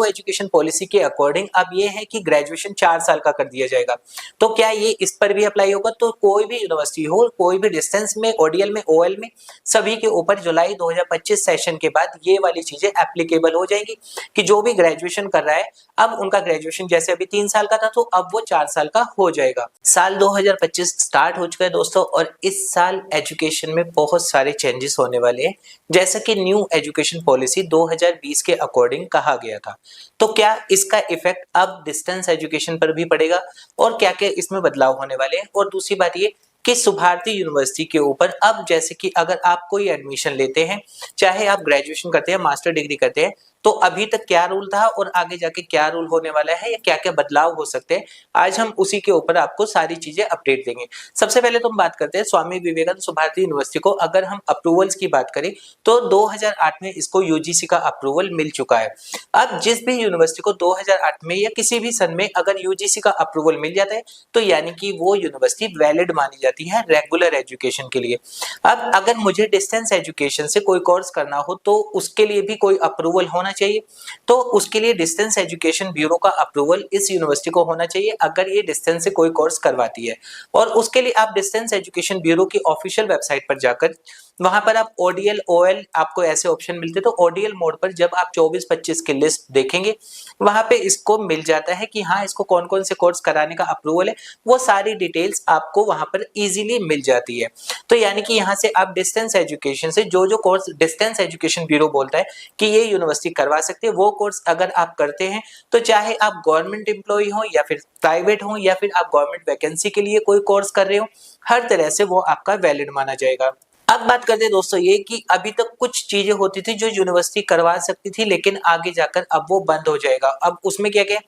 New education policy के according अब ये है कि ग्रेजुएशन 4 साल का कर दिया जाएगा। तो क्या ये इस पर भी अप्लाई होगा? तो कोई भी यूनिवर्सिटी हो, कोई भी डिस्टेंस में, ओडीएल में, ओएल में, सभी के ऊपर जुलाई 2025 सेशन के बाद ये वाली चीजें एप्लीकेबल हो जाएंगी कि जो भी ग्रेजुएशन कर रहा है अब उनका ग्रेजुएशन जैसे अभी 3 साल का था तो अब वो 4 साल का हो जाएगा। साल 2025 स्टार्ट हो चुका है दोस्तों, और इस साल एजुकेशन में बहुत सारे चेंजेस होने वाले हैं, जैसा कि न्यू एजुकेशन पॉलिसी 2020 के अकॉर्डिंग कहा गया था। तो क्या इसका इफेक्ट अब डिस्टेंस एजुकेशन पर भी पड़ेगा और क्या क्या इसमें बदलाव होने वाले हैं? और दूसरी बात ये कि सुभारती यूनिवर्सिटी के ऊपर अब जैसे कि अगर आप कोई एडमिशन लेते हैं, चाहे आप ग्रेजुएशन करते हैं, मास्टर डिग्री करते हैं, तो अभी तक क्या रूल था और आगे जाके क्या रूल होने वाला है या क्या क्या बदलाव हो सकते हैं, आज हम उसी के ऊपर आपको सारी चीजें अपडेट देंगे। सबसे पहले तो हम बात करते हैं स्वामी विवेकानंद सुभारती यूनिवर्सिटी को। अगर हम अप्रूवल्स की बात करें तो 2008 में इसको यूजीसी का अप्रूवल मिल चुका है। अब जिस भी यूनिवर्सिटी को 2008 में या किसी भी सन में अगर यूजीसी का अप्रूवल मिल जाता है तो यानी कि वो यूनिवर्सिटी वैलिड मानी जाती है रेगुलर एजुकेशन के लिए। अब अगर मुझे डिस्टेंस एजुकेशन से कोई कोर्स करना हो तो उसके लिए भी कोई अप्रूवल होना चाहिए, तो उसके लिए डिस्टेंस एजुकेशन ब्यूरो का अप्रूवल इस यूनिवर्सिटी को होना चाहिए अगर ये डिस्टेंस से कोई कोर्स करवाती है। और उसके लिए आप डिस्टेंस एजुकेशन ब्यूरो की ऑफिशियल वेबसाइट पर जाकर वहां पर आप ओडीएल ओएल आपको ऐसे ऑप्शन मिलते हैं, तो ओडीएल मोड पर जब आप 24-25 की लिस्ट देखेंगे वहां पे इसको मिल जाता है कि हाँ इसको कौन कौन से कोर्स कराने का अप्रूवल है, वो सारी डिटेल्स आपको वहां पर इजीली मिल जाती है। तो यानी कि यहाँ से आप डिस्टेंस एजुकेशन से जो जो कोर्स डिस्टेंस एजुकेशन ब्यूरो बोलता है कि ये यूनिवर्सिटी करवा सकती है, वो कोर्स अगर आप करते हैं तो चाहे आप गवर्नमेंट एम्प्लॉय हो या फिर प्राइवेट हो या फिर आप गवर्नमेंट वैकेंसी के लिए कोई कोर्स कर रहे हो, हर तरह से वो आपका वैलिड माना जाएगा। अब बात करते हैं दोस्तों ये कि अभी तक कुछ चीजें होती थी जो यूनिवर्सिटी करवा सकती थी, लेकिन आगे जाकर अब वो बंद हो जाएगा। अब उसमें क्या क्या,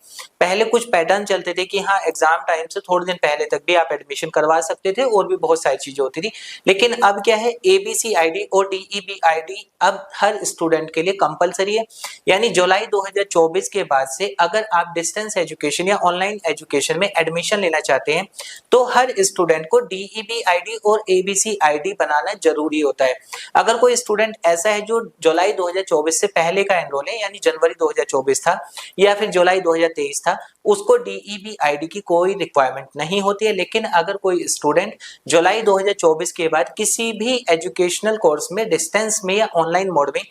पहले कुछ पैटर्न चलते थे कि हाँ एग्जाम टाइम से थोड़े दिन पहले तक भी आप एडमिशन करवा सकते थे और भी बहुत सारी चीजें होती थी, लेकिन अब क्या है एबीसी आईडी और डीईबी आईडी अब हर स्टूडेंट के लिए कंपलसरी है। यानी जुलाई 2024 के बाद से अगर आप डिस्टेंस एजुकेशन या ऑनलाइन एजुकेशन में एडमिशन लेना चाहते हैं तो हर स्टूडेंट को डीईबी आईडी और एबीसी आईडी बनाना जरूरी होता है। अगर कोई स्टूडेंट ऐसा है जो जुलाई 2024 से पहले का एनरोल है, यानी जनवरी 2024 था या फिर जुलाई 2023 था, उसको डीईबी आईडी की कोई रिक्वायरमेंट नहीं होती है। लेकिन अगर कोई स्टूडेंट जुलाई 2024 के बाद किसी भी एजुकेशनल कोर्स में डिस्टेंस में या ऑनलाइन मोड में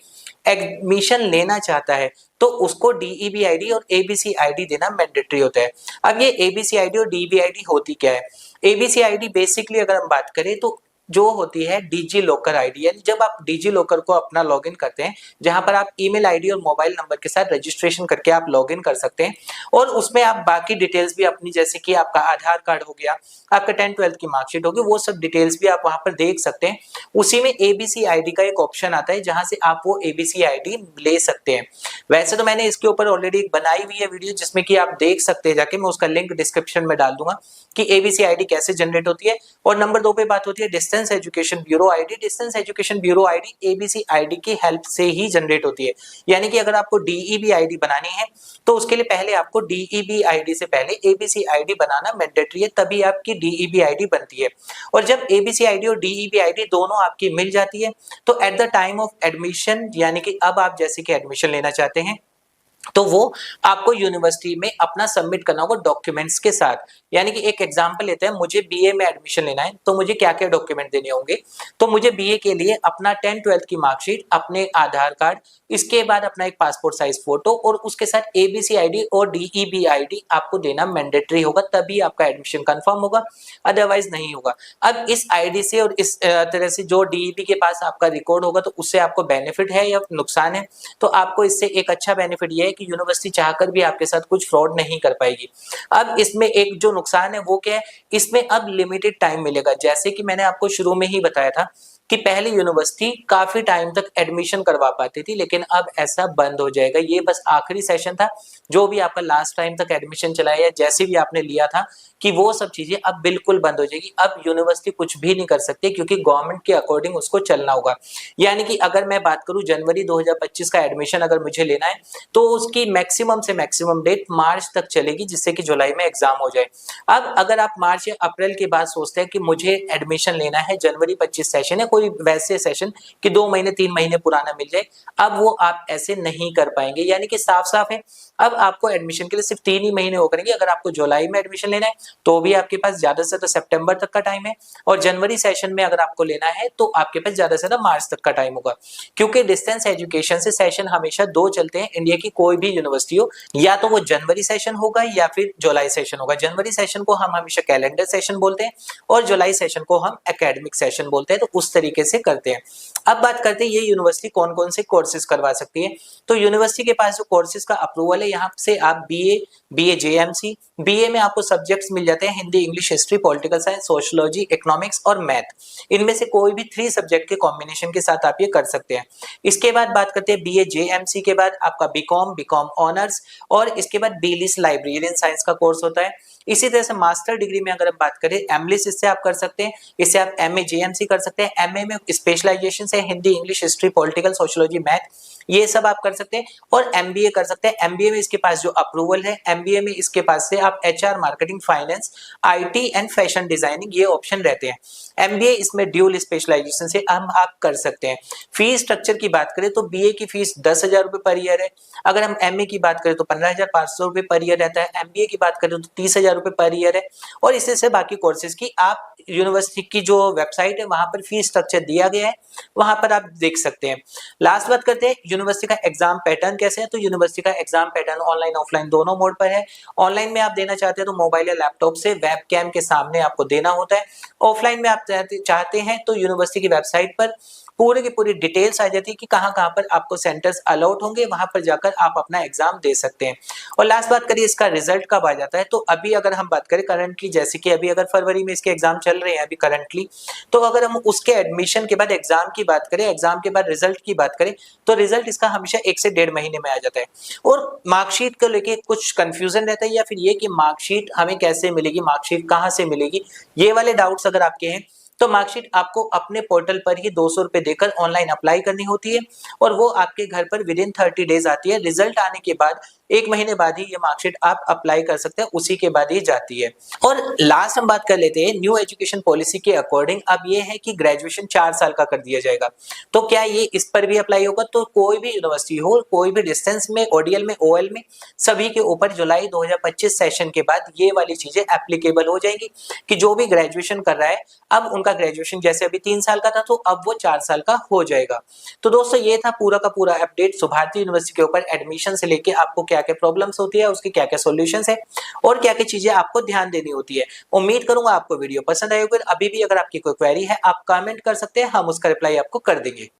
एडमिशन लेना चाहता है तो उसको डीईबी आईडी और एबीसी आईडी देना मैंडेटरी होता है। अब ये एबीसी आईडी और डीईबी आईडी होती क्या है? एबीसी आईडी बेसिकली अगर हम बात करें तो जो होती है डिजी लॉकर आईडी, यानी जब आप डिजी लॉकर को अपना लॉगिन करते हैं, जहां पर आप ईमेल आईडी और मोबाइल नंबर के साथ रजिस्ट्रेशन करके आप लॉगिन कर सकते हैं और उसमें आप बाकी डिटेल्स भी अपनी, जैसे कि आपका आधार कार्ड हो गया, आपका 10th-12th की मार्कशीट होगी, वो सब डिटेल्स भी आप वहां पर देख सकते हैं। उसी में एबीसी आईडी का एक ऑप्शन आता है जहां से आप वो एबीसी आईडी ले सकते हैं। वैसे तो मैंने इसके ऊपर ऑलरेडी एक बनाई हुई है वीडियो जिसमें कि आप देख सकते हैं जाके, मैं उसका लिंक डिस्क्रिप्शन में डाल दूंगा कि एबीसी आईडी कैसे जनरेट होती है। और नंबर 2 पे बात होती है distance education bureau ID. Distance education bureau ID ABC ID की हेल्प से ही जनरेट होती है। यानी कि अगर आपको डीईबी आईडी बनानी है तो उसके लिए पहले आपको डीईबी आईडी से पहले एबीसी आईडी बनाना मैंडेटरी है, तभी आपकी डीईबी आईडी बनती है। और जब एबीसी आईडी और डीईबी आईडी दोनों आपकी मिल जाती है तो at the time of admission, यानी कि अब आप जैसे कि एडमिशन लेना चाहते हैं तो वो आपको यूनिवर्सिटी में अपना सबमिट करना होगा डॉक्यूमेंट्स के साथ। यानी कि एक एग्जांपल लेते हैं, मुझे बीए में एडमिशन लेना है तो मुझे क्या क्या डॉक्यूमेंट देने होंगे। तो मुझे बीए के लिए अपना 10th-12th की मार्कशीट, अपने आधार कार्ड, इसके बाद अपना एक पासपोर्ट साइज फोटो और उसके साथ एबीसी आईडी और डीईबी आईडी आपको देना मैंडेटरी होगा, तभी आपका एडमिशन कंफर्म होगा, अदरवाइज नहीं होगा। अब इस आईडी से और इस तरह से जो डीईबी के पास आपका रिकॉर्ड होगा तो उससे आपको बेनिफिट है या नुकसान है? तो आपको इससे एक अच्छा बेनिफिट ये है कि यूनिवर्सिटी चाहकर भी आपके साथ कुछ फ्रॉड नहीं कर पाएगी। अब इसमें एक जो नुकसान है वो क्या है, इसमें अब लिमिटेड टाइम मिलेगा। जैसे कि मैंने आपको शुरू में ही बताया था कि पहले यूनिवर्सिटी काफी टाइम तक एडमिशन करवा पाती थी, लेकिन अब ऐसा बंद हो जाएगा। ये बस आखिरी सेशन था, जो भी आपका लास्ट टाइम तक एडमिशन चलाया या जैसे भी आपने लिया था कि वो सब चीजें अब बिल्कुल बंद हो जाएगी। अब यूनिवर्सिटी कुछ भी नहीं कर सकती क्योंकि गवर्नमेंट के अकॉर्डिंग उसको चलना होगा। यानी कि अगर मैं बात करूं जनवरी 2025 का एडमिशन अगर मुझे लेना है तो उसकी मैक्सिमम से मैक्सिमम डेट मार्च तक चलेगी, जिससे कि जुलाई में एग्जाम हो जाए। अब अगर आप मार्च या अप्रैल के बाद सोचते हैं कि मुझे एडमिशन लेना है जनवरी 25 सेशन या कोई वैसे सेशन कि 2 महीने 3 महीने पुराना मिल जाए, अब वो आप ऐसे नहीं कर पाएंगे। यानी कि साफ साफ है, अब आपको एडमिशन के लिए सिर्फ 3 ही महीने हो करेंगे। अगर आपको जुलाई में एडमिशन लेना है तो भी आपके पास ज्यादा से ज्यादा सितंबर तक का टाइम है, और जनवरी सेशन में अगर आपको लेना है तो आपके पास ज्यादा से ज्यादा मार्च तक का टाइम होगा। क्योंकि डिस्टेंस एजुकेशन से सेशन हमेशा 2 चलते हैं, इंडिया की कोई भी यूनिवर्सिटी हो, या तो वो जनवरी सेशन होगा या फिर जुलाई सेशन होगा। जनवरी सेशन को हम हमेशा कैलेंडर सेशन बोलते हैं और जुलाई सेशन को हम एकेडमिक सेशन बोलते हैं, तो उस तरीके से करते हैं। अब बात करते हैं ये यूनिवर्सिटी कौन कौन से कोर्सेज करवा सकती है। तो यूनिवर्सिटी के पास जो कोर्सेज का अप्रूवल है, यहाँ से आप बीए जेएमसी, बीए में आपको सब्जेक्ट्स मिल जाते हैं Hindi, English, history, political science, sociology, economics और मैथ। इनमें से कोई भी 3 सब्जेक्ट के कॉम्बिनेशन के साथ आप ये कर सकते हैं। इसके बाद बात करते हैं बीए जेएमसी के बाद आपका बीकॉम ऑनर्स, और इसके बाद बीलिस लाइब्रेरियन साइंस का कोर्स होता है। इसी तरह से मास्टर डिग्री में अगर हम बात करें एमलिस, इससे आप कर सकते हैं, इससे आप एमए जेएमसी कर सकते हैं। एमए में स्पेशलाइजेशन से Hindi, English, history, political, sociology, math, ये सब आप कर सकते हैं। और एमबीए कर सकते हैं। एमबीए में इसके पास जो अप्रूवल है, एमबीए में इसके पास से आप HR, marketing, finance, IT and fashion designing, ये ऑप्शन रहते हैं। एमबीए इसमें ड्यूल स्पेशलाइजेशन से हम आप कर सकते हैं। फीस स्ट्रक्चर की बात करें तो बीए की फीस 10,000 रुपए पर ईयर है। अगर हम एमए की बात करें तो 15,500 रुपए पर ईयर रहता है। एमबीए की बात करें तो 30,000 रुपए पर ईयर है। और इससे से बाकी कोर्सेज की आप यूनिवर्सिटी की जो वेबसाइट है वहां पर फीस स्ट्रक्चर दिया गया है, वहां पर आप देख सकते हैं। लास्ट बात करते हैं यूनिवर्सिटी का एग्जाम पैटर्न कैसे है। तो यूनिवर्सिटी का एग्जाम पैटर्न ऑनलाइन ऑफलाइन दोनों मोड पर है। ऑनलाइन में आप देना चाहते हैं तो मोबाइल या लैपटॉप से वेबकैम के सामने आपको देना होता है। ऑफलाइन में आप चाहते हैं तो यूनिवर्सिटी की वेबसाइट पर पूरी की पूरी डिटेल्स आ जाती है कि कहां कहां पर आपको सेंटर्स अलॉट होंगे, वहां पर जाकर आप अपना एग्जाम दे सकते हैं। और लास्ट बात करिए इसका रिजल्ट कब आ जाता है। तो अभी अगर हम बात करें करंटली, जैसे कि अभी अगर फरवरी में इसके एग्जाम चल रहे हैं अभी करंटली, तो अगर हम उसके एडमिशन के बाद एग्जाम की बात करें, एग्जाम के बाद रिजल्ट की बात करें, तो रिजल्ट इसका हमेशा 1 से 1.5 महीने में आ जाता है। और मार्कशीट को लेके कुछ कंफ्यूजन रहता है, या फिर ये कि मार्कशीट हमें कैसे मिलेगी, मार्कशीट कहां से मिलेगी, ये वाले डाउट्स अगर आपके हैं तो मार्कशीट आपको अपने पोर्टल पर ही 200 रुपए देकर ऑनलाइन अप्लाई करनी होती है, और वो आपके घर पर विद इन 30 डेज आती है। रिजल्ट आने के बाद 1 महीने बाद ही ये मार्कशीट आप अप्लाई कर सकते हैं, उसी के बाद ही जाती है। और लास्ट हम बात कर लेते हैं न्यू एजुकेशन पॉलिसी के अकॉर्डिंग अब ये है कि ग्रेजुएशन 4 साल का कर दिया जाएगा। तो क्या ये इस पर भी अप्लाई होगा। तो कोई भी यूनिवर्सिटी हो, कोई भी डिस्टेंस में, ओडीएल में, ओएल में, सभी के ऊपर जुलाई 2025 सेशन के बाद ये वाली चीजें एप्लीकेबल हो जाएंगी कि जो भी ग्रेजुएशन कर रहा है अब उनका ग्रेजुएशन जैसे अभी 3 साल का था तो अब वो 4 साल का हो जाएगा। तो दोस्तों ये था पूरा का पूरा अपडेट सुभारती यूनिवर्सिटी के ऊपर एडमिशन से लेके आपको क्या क्या प्रॉब्लम्स होती है, उसकी क्या क्या सॉल्यूशंस है और क्या क्या चीजें आपको ध्यान देनी होती है। उम्मीद करूंगा आपको वीडियो पसंद आई होगी। अभी भी अगर आपकी कोई क्वेरी है आप कमेंट कर सकते हैं, हम उसका रिप्लाई आपको कर देंगे।